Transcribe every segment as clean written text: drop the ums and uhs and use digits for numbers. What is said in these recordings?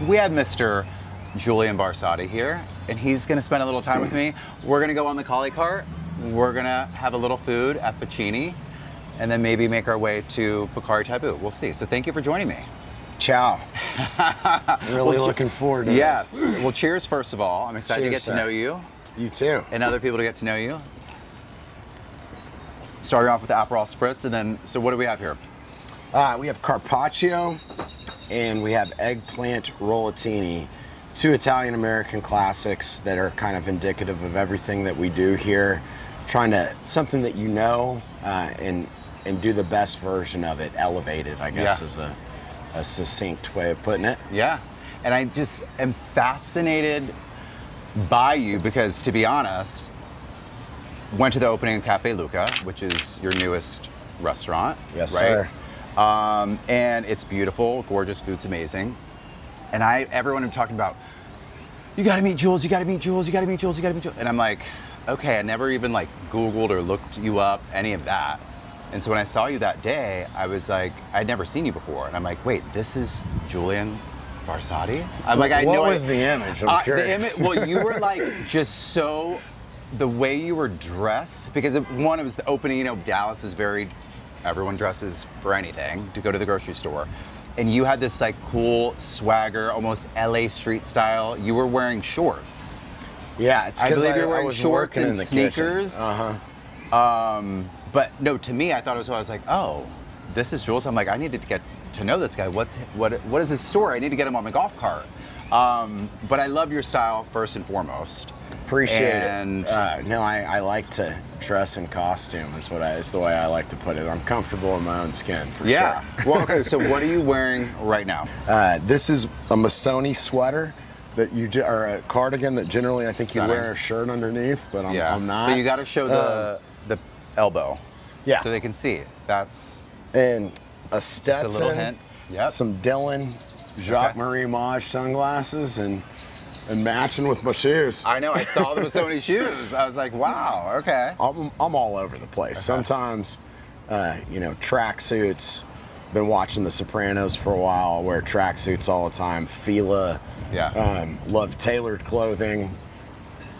we have Mr. Julian Barsotti here, and he's gonna spend a little time with me. We're gonna go on the Kahle Kart. We're gonna have a little food at Ficini, and then maybe make our way to Taboo. We'll see. So thank you for joining me. Ciao. Really looking forward to yes. this. Well, cheers, first of all. I'm excited to get to know you. You too. And other people to get to know you. Starting off with the Aperol Spritz, and then, so what do we have here? We have carpaccio, and we have eggplant rollatini. Two Italian-American classics that are kind of indicative of everything that we do here. Trying to, something that you know, and do the best version of it, elevated, I guess, is a succinct way of putting it. Yeah, and I just am fascinated by you because, to be honest, went to the opening of Cafe Luca, which is your newest restaurant. Yes, right? sir. And it's beautiful, gorgeous, food's amazing. And everyone I'm talking about, you gotta meet Jules, you gotta meet Jules, you gotta meet Jules, you gotta meet Jules. And I'm like, okay, I never even like Googled or looked you up, any of that. And so when I saw you that day, I was like, I'd never seen you before. And I'm like, wait, this is Julian Barsotti? I'm like, what was the image? I'm curious. Well, you were like just so, the way you were dressed, because it was the opening, Dallas is everyone dresses for anything to go to the grocery store. And you had this like cool swagger, almost LA street style. You were wearing shorts. Yeah, it's I because believe you're wearing was shorts working and in the sneakers. kitchen. Uh-huh. But no, to me, I thought it was, I was like, oh, this is Jules. I'm like, I needed to get to know this guy. What is his story? I need to get him on the golf cart. But I love your style first and foremost. Appreciate it. No, I like to dress in costume is the way I like to put it. I'm comfortable in my own skin, for sure. Well, okay, so what are you wearing right now? This is a Missoni sweater that or a cardigan that generally I think you wear a shirt underneath, but I'm not. But you got to show the elbow. Yeah. So they can see it. That's and a Stetson, just a little hint. Yep. Some Dylan Jacques-Marie Mage sunglasses, and matching with my shoes. I know. I saw the Missoni shoes. I was like, wow. Okay. I'm all over the place. Okay. Sometimes, track suits. Been watching The Sopranos for a while. I wear track suits all the time. Fila. Yeah. Love tailored clothing.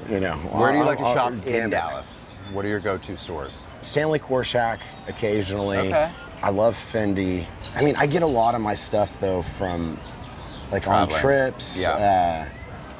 Where do you like to shop in Dallas? What are your go-to stores? Stanley Korshak occasionally. Okay. I love Fendi. I mean, I get a lot of my stuff though from like traveling. On trips. Yeah.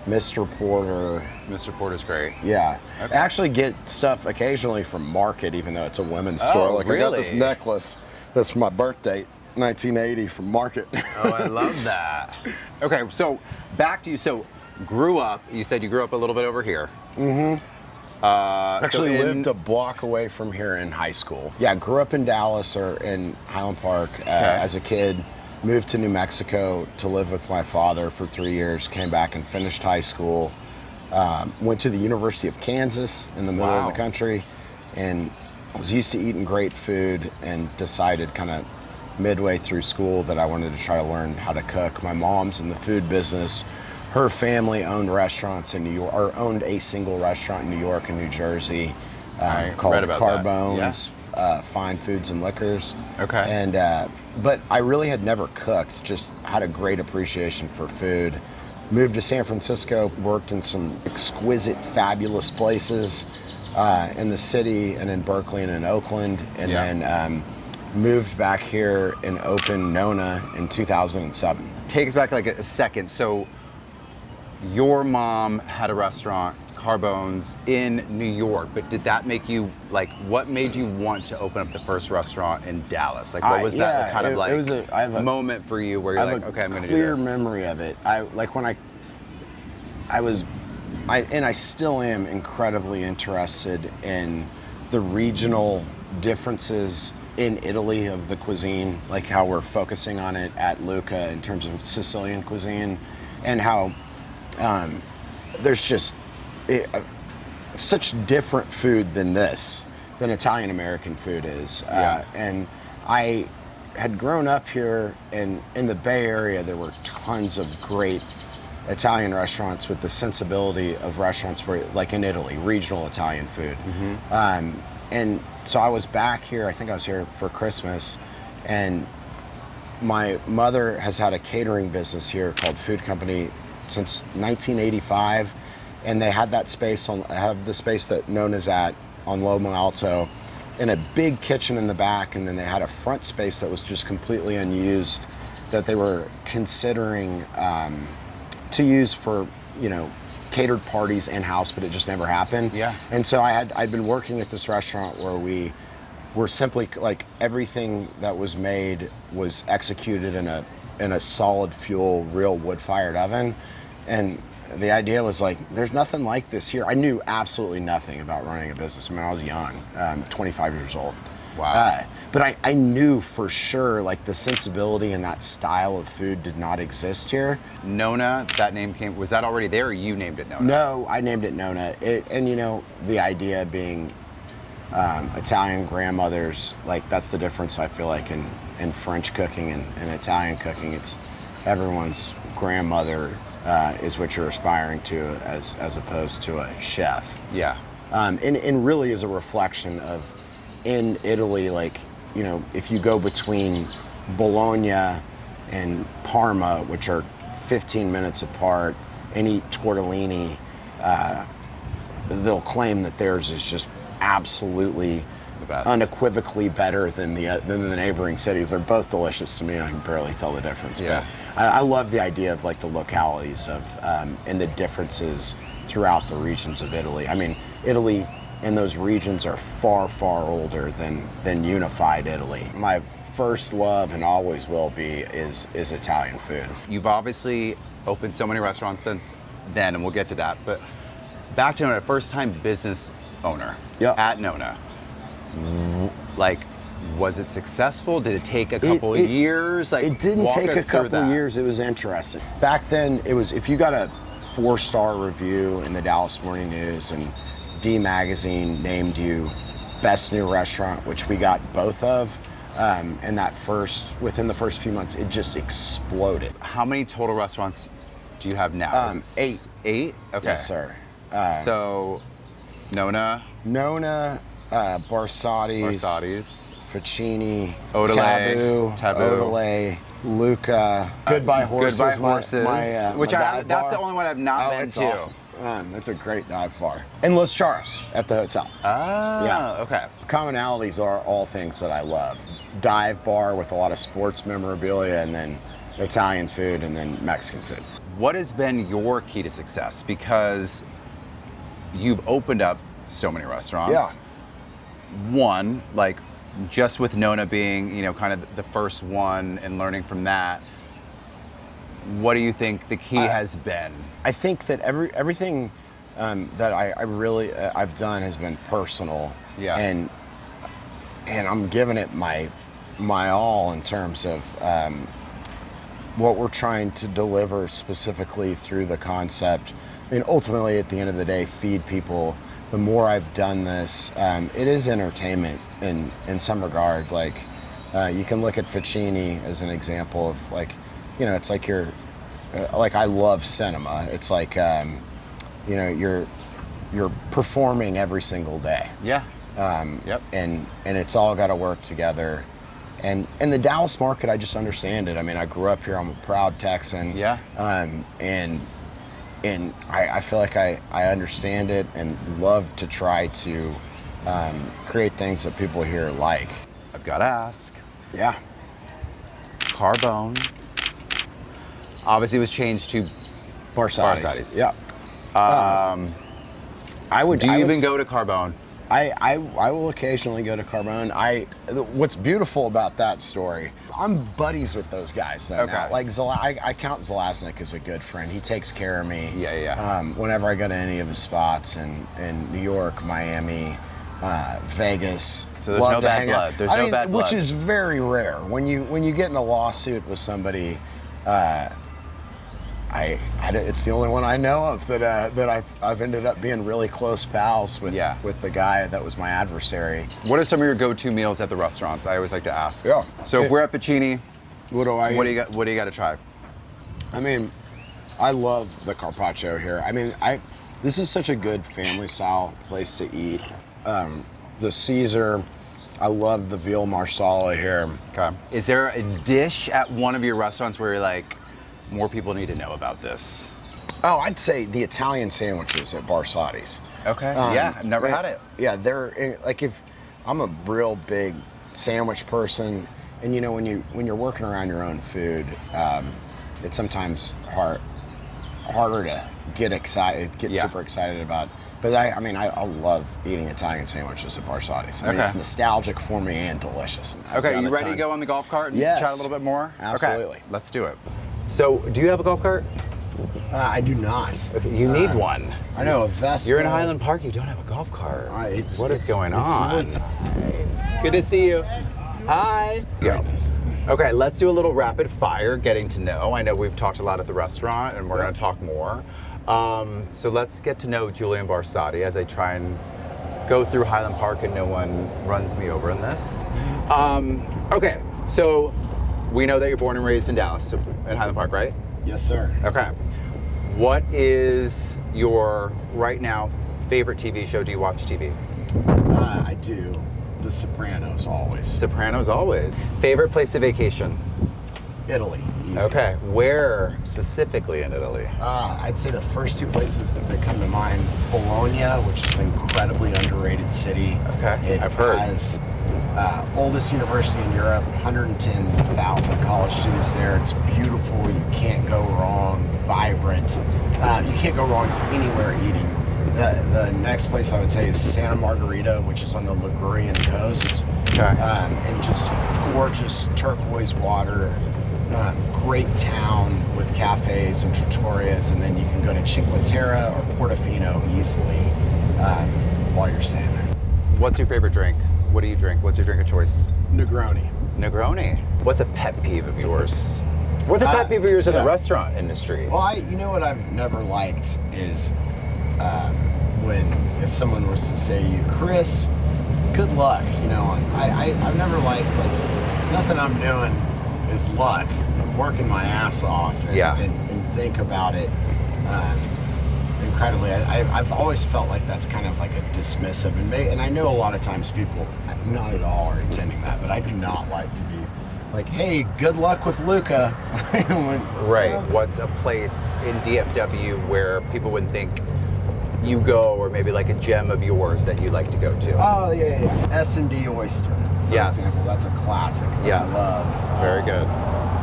Mr. Porter. Mr. Porter's great. Yeah. Okay. I actually get stuff occasionally from Market, even though it's a women's store. Like really? I got this necklace that's for my birthday, 1980, from Market. Oh, I love that. Okay, so back to you. So you said you grew up a little bit over here. Mm-hmm. Actually lived a block away from here in high school. Yeah, grew up in Dallas or in Highland Park as a kid. Moved to New Mexico to live with my father for 3 years. Came back and finished high school. Went to the University of Kansas in the middle of the country, and was used to eating great food, and decided kind of midway through school that I wanted to try to learn how to cook. My mom's in the food business. Her family owned restaurants in New York, or owned a single restaurant in New York and New Jersey called Carbone's Fine Foods and Liquors. Okay. And but I really had never cooked, just had a great appreciation for food. Moved to San Francisco, worked in some exquisite, fabulous places in the city and in Berkeley and in Oakland, and then moved back here and opened Nona in 2007. Take us back like a second. So your mom had a restaurant, Carbone's, in New York, but did that make you, like, what made you want to open up the first restaurant in Dallas? Like, what was that kind of like I have a moment for you where you're like, okay, I'm going to do this? Clear memory of it. I still am incredibly interested in the regional differences in Italy of the cuisine, like how we're focusing on it at Luca in terms of Sicilian cuisine, and how there's just such different food than Italian American food is. And I had grown up here in the Bay Area. There were tons of great Italian restaurants with the sensibility of restaurants where, like in Italy, regional Italian food. And so I was back here, I think I was here for Christmas, and my mother has had a catering business here called Food Company since 1985, and they had that space have the space that known as at on Loma Alto, in a big kitchen in the back, and then they had a front space that was just completely unused that they were considering to use for, you know, catered parties in-house, but it just never happened. Yeah. And so I'd been working at this restaurant where we were simply like everything that was made was executed in a solid fuel, real wood-fired oven. And the idea was like, there's nothing like this here. I knew absolutely nothing about running a business. I mean, I was young, 25 years old. Wow. But I knew for sure, like, the sensibility and that style of food did not exist here. Nona, that name was that already there, or you named it Nona? No, I named it Nona. And you know, the idea being Italian grandmothers, like, that's the difference I feel like in French cooking and Italian cooking. It's everyone's grandmother is what you're aspiring to as opposed to a chef. Yeah. And really is a reflection of, in Italy, like, you know, if you go between Bologna and Parma, which are 15 minutes apart, and eat tortellini, they'll claim that theirs is just absolutely the best, unequivocally better than the neighboring cities. They're both delicious to me, and I can barely tell the difference. Yeah. But I love the idea of like the localities of and the differences throughout the regions of Italy. I mean, Italy and those regions are far, far older than unified Italy. My first love, and always will be, is Italian food. You've obviously opened so many restaurants since then, and we'll get to that. But back to Nona, first-time business owner at Nona. Like, was it successful? Did it take a couple of years? Like, it didn't take a couple of years. It was interesting. Back then, it was, if you got a 4-star review in the Dallas Morning News and D Magazine named you best new restaurant, which we got both of, and within the first few months, it just exploded. How many total restaurants do you have now? 8. 8? Okay. Yes, sir. So, Nona, Barsotti's, Ficini, Taboo, Odele, Luca, Goodbye Horses. Goodbye Horses, which that's the only one I've not been to. Awesome. That's a great dive bar. And Los Charos at the hotel. Ah, yeah. Okay. Commonalities are all things that I love. Dive bar with a lot of sports memorabilia, and then Italian food, and then Mexican food. What has been your key to success? Because you've opened up so many restaurants. Yeah. One, like, just with Nona being, you know, kind of the first one and learning from that, what do you think the key has been? I think that everything that I've done has been personal. Yeah. And I'm giving it my all in terms of what we're trying to deliver specifically through the concept. I mean, ultimately, at the end of the day, feed people. The more I've done this, it is entertainment in some regard. Like, you can look at Ficini as an example of, like, you know, it's like like, I love cinema. It's like, you know, you're performing every single day. Yeah. Yep. And it's all got to work together. And the Dallas market, I just understand it. I mean, I grew up here. I'm a proud Texan. Yeah. And I feel like I understand it and love to try to create things that people here like. I've got to ask. Yeah. Carbones. Obviously, it was changed to Barsotti's. Yeah. Do you even go to Carbone? I will occasionally go to Carbone. What's beautiful about that story, I'm buddies with those guys though now. Like, I count Zelaznik as a good friend. He takes care of me. Yeah. Whenever I go to any of his spots in New York, Miami, Vegas. So there's no bad blood. There's no bad blood. Which is very rare. When you get in a lawsuit with somebody, it's the only one I know of that I've ended up being really close pals with the guy that was my adversary. What are some of your go-to meals at the restaurants? I always like to ask. Yeah. So if we're at Ficini, what do you got to try? I mean, I love the carpaccio here. I mean, this is such a good family style place to eat. The Caesar I love the veal marsala here. Okay. Is there a dish at one of your restaurants where you're like, more people need to know about this? Oh, I'd say the Italian sandwiches at Barsotti's. Okay. Yeah, I've never had it. Yeah, they're like, if I'm a real big sandwich person, and you know, when you're working around your own food, it's sometimes harder to get super excited about. But I love eating Italian sandwiches at Barsotti's. I mean, it's nostalgic for me and delicious. Okay, you ready to go on the golf cart and chat a little bit more? Absolutely. Okay, let's do it. So, do you have a golf cart? I do not. Okay, you need one. I know, a Vespa. You're in Highland Park, you don't have a golf cart. What is going on? Really good to see you. Hi. Goodness. Okay, let's do a little rapid fire, getting to know. I know we've talked a lot at the restaurant, and we're going to talk more. So let's get to know Julian Barsotti as I try and go through Highland Park and no one runs me over in this. Okay, so we know that you're born and raised in Dallas, in Highland Park, right? Yes, sir. Okay. What is your, right now, favorite TV show? Do you watch TV? I do. The Sopranos, always. Sopranos, always. Favorite place to vacation? Italy. Easy. Okay. Where specifically in Italy? I'd say the first two places that come to mind, Bologna, which is an incredibly underrated city. Okay, I've heard. It has oldest university in Europe, 110,000 college students there. It's beautiful. You can't go wrong. Vibrant. You can't go wrong anywhere eating. The next place I would say is Santa Margherita, which is on the Ligurian coast. Okay. And just gorgeous turquoise water. Great town with cafes and trattorias, and then you can go to Cinque Terre or Portofino easily while you're staying there. What's your favorite drink? What do you drink? What's your drink of choice? Negroni. Negroni. What's a pet peeve of yours? What's a pet peeve of yours in the restaurant industry? Well, you know what I've never liked is if someone was to say to you, Chris, good luck, you know, I've never liked, like, nothing I'm doing is luck. I'm working my ass off and think about it incredibly. I've always felt like that's kind of like a dismissive, and I know a lot of times people not at all are intending that, but I do not like to be like, hey, good luck with Luca. Right. What's a place in DFW where people would think you go, or maybe like a gem of yours that you like to go to? Oh, yeah. S&D Oyster, for example. That's a classic that I love. Very good.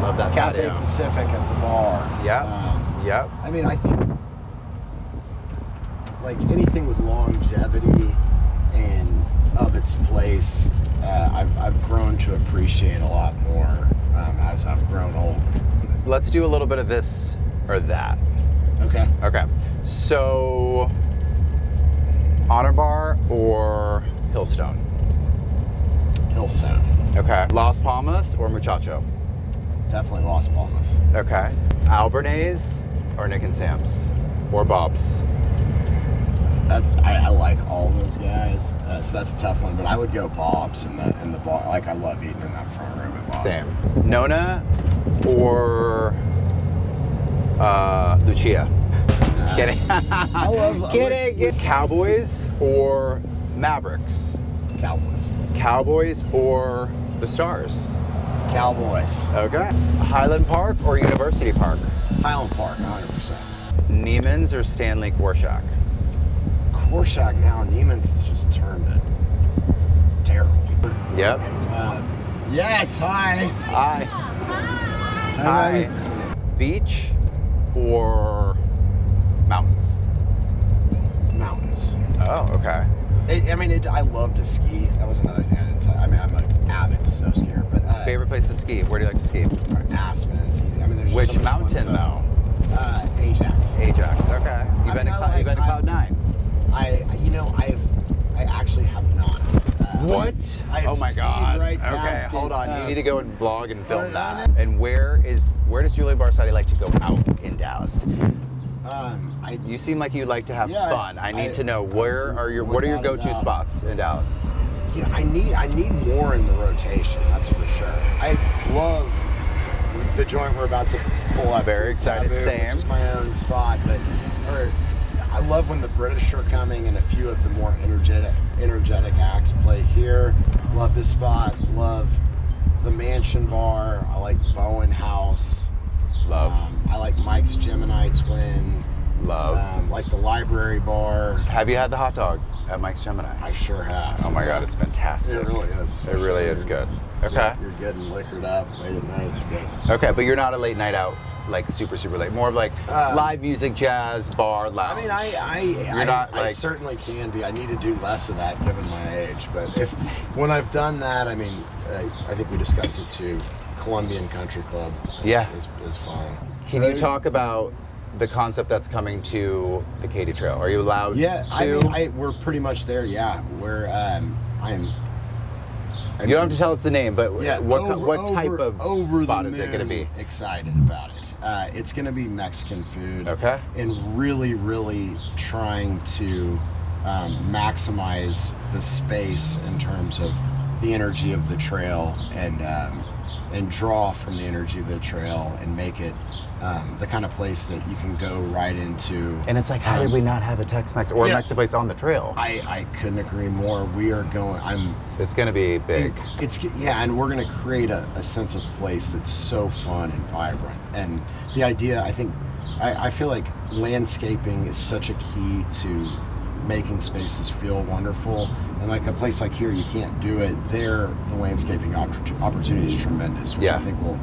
Love that Cafe patio. Pacific at the bar. Yeah. I mean, I think like anything with longevity and of its place, I've grown to appreciate a lot more as I've grown old. Let's do a little bit of this or that. Okay. So, Honor Bar or Hillstone? Hillstone. Okay. Las Palmas or Muchacho? Definitely Las Palmas. Okay. Albernays or Nick and Sam's? Or Bob's? I like all those guys, so that's a tough one. But I would go Bob's in the bar. Like, I love eating in that front room at Bob's. Same. Nona or Lucia? Just kidding. I love kidding. Cowboys or Mavericks? Cowboys. Cowboys or the Stars? Cowboys. Okay. Highland Park or University Park? Highland Park, 100%. Neiman's or Stanley Korshak? Korshak now, Neiman's has just turned it terrible. Yep. Yes, hi. Hi. Beach or mountains? Mountains. Oh, okay. I love to ski. That was another thing I didn't tell you. I'm an avid snow skier, but favorite place to ski? Where do you like to ski? Aspen. It's easy. There's which so much mountain though? Ajax. Ajax. Okay. You've been to Cloud 9. I actually have not. What? Oh my God. Okay, hold on. You need to go and vlog and film that. And where does Julian Barsotti like to go out in Dallas? You seem like you like to have fun. I need to know what are your go-to spots in Dallas? Yeah, I need more in the rotation. That's for sure. I love the joint we're about to pull up. Very excited. Taboo, Same. which is my own spot, but I love when the British are coming and a few of the more energetic acts play here. Love this spot. Love the Mansion Bar. I like Bowen House. Love. I like Mike's Gemini Twin. Love. Like the Library Bar. Have you had the hot dog at Mike's Gemini? I sure have. Oh my God, it's fantastic. It really is. It really is good. Okay. You're getting liquored up late at night. It's good. Okay, but you're not a late night out, like super late. More of like live music, jazz, bar, lounge. I mean, I certainly can be. I need to do less of that given my age. But when I've done that, I mean, I think we discussed it too. Colombian Country Club is fun. Can you talk about the concept that's coming to the Katy Trail? Are you allowed to? Yeah, I mean, we're pretty much there. Yeah, we're. You don't have to tell us the name, but what type of spot is it going to be? Excited about it. It's going to be Mexican food. Okay. And really, really trying to maximize the space in terms of the energy of the trail and draw from the energy of the trail and make it the kind of place that you can go right into. And it's like, how did we not have a Tex-Mex or a Mexican place on the trail? I couldn't agree more. We are going. It's going to be big. And we're going to create a sense of place that's so fun and vibrant. And the idea, I feel like landscaping is such a key to making spaces feel wonderful. And like a place like here, you can't do it. There, the landscaping opportunity is tremendous, which I think will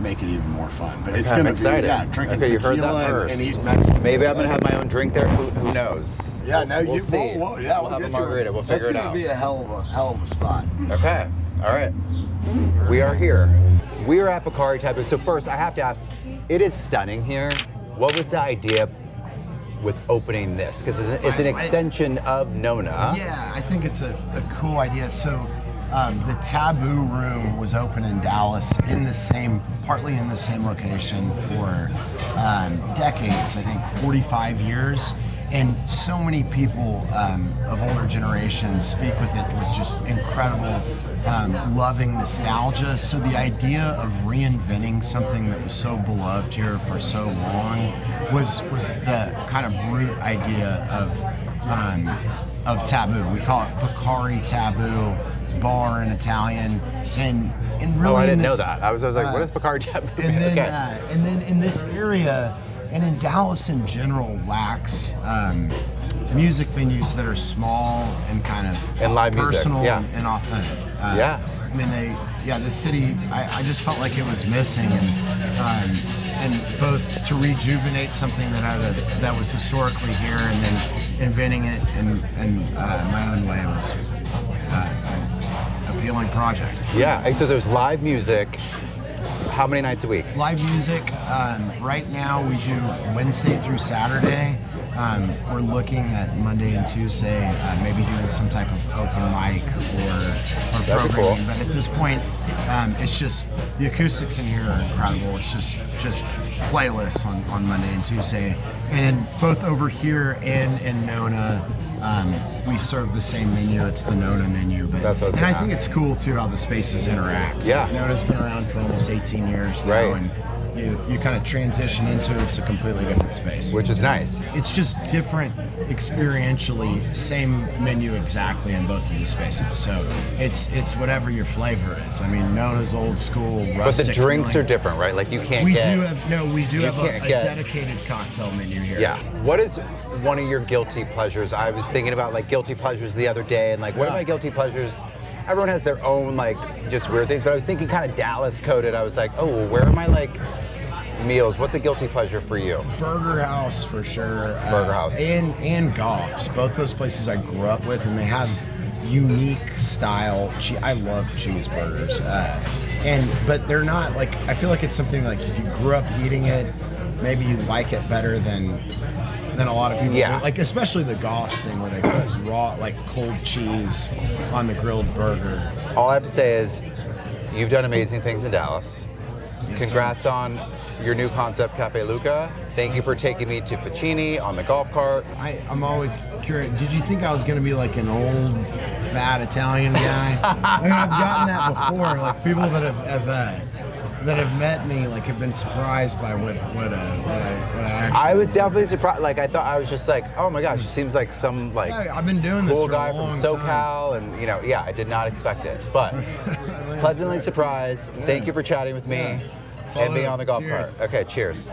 make it even more fun. But it's going to be drinking tequila and eating Mexican. Maybe I'm going to have my own drink there. Who knows? Yeah, we'll see. We'll have a margarita. We'll figure it out. That's going to be a hell of a spot. Okay. All right. We are here. We are at Bacardi Taboo. So first, I have to ask, it is stunning here. What was the idea with opening this? Because it's an extension of Nona. Yeah, I think it's a cool idea. So the Taboo room was open in Dallas partly in the same location for decades, I think 45 years. And so many people of older generations speak with it with just incredible loving nostalgia. So the idea of reinventing something that was so beloved here for so long was the kind of root idea of Taboo. We call it Bacardi Taboo Bar in Italian, and really. I didn't know that. I was like, what is Bacardi Taboo? And then in this area, and in Dallas in general, lacks music venues that are small and kind of live personal music. And authentic. I mean, the city. I just felt like it was missing, and both to rejuvenate something that was historically here, and then inventing it in my own way was an appealing project. Yeah, and so there's live music. How many nights a week? Live music. Right now we do Wednesday through Saturday. We're looking at Monday and Tuesday, maybe doing some type of open mic or programming. Cool. But at this point, it's just the acoustics in here are incredible. It's just playlists on Monday and Tuesday, and both over here and in Nona. We serve the same menu. It's the Nona menu, but I think it's cool too how the spaces interact. Yeah, Nona's been around for almost 18 years now, and you kind of transition into it's a completely different space, which is nice. It's just different experientially. Same menu exactly in both of these spaces, so it's whatever your flavor is. I mean, Nona's old school, rustic. But the drinks are different, right? Like you can't. We do have a dedicated cocktail menu here. Yeah. What is one of your guilty pleasures? I was thinking about like guilty pleasures the other day, and like what are my guilty pleasures? Everyone has their own like just weird things, but I was thinking kind of Dallas coded. I was like, oh, well, where are my like meals? What's a guilty pleasure for you? Burger House for sure. Burger House and Goff's. Both those places I grew up with, and they have unique style. I love cheeseburgers, but they're not like. I feel like it's something like if you grew up eating it, maybe you like it better than a lot of people do. Like especially the Goff's thing where they put raw, like cold cheese on the grilled burger. All I have to say is you've done amazing things in Dallas. Yes, Congrats on your new concept, Cafe Luca. Thank you for taking me to Pacini on the golf cart. I'm always curious. Did you think I was going to be like an old, fat Italian guy? I mean, I've gotten that before. Like people that have met me like have been surprised by what I I was definitely surprised. Like I thought, I was just like, oh my gosh, he seems like some like I've been doing this cool for guy a long from SoCal, time. and yeah, I did not expect it, but pleasantly surprised. Thank you for chatting with me and being on the golf cart. Okay, cheers.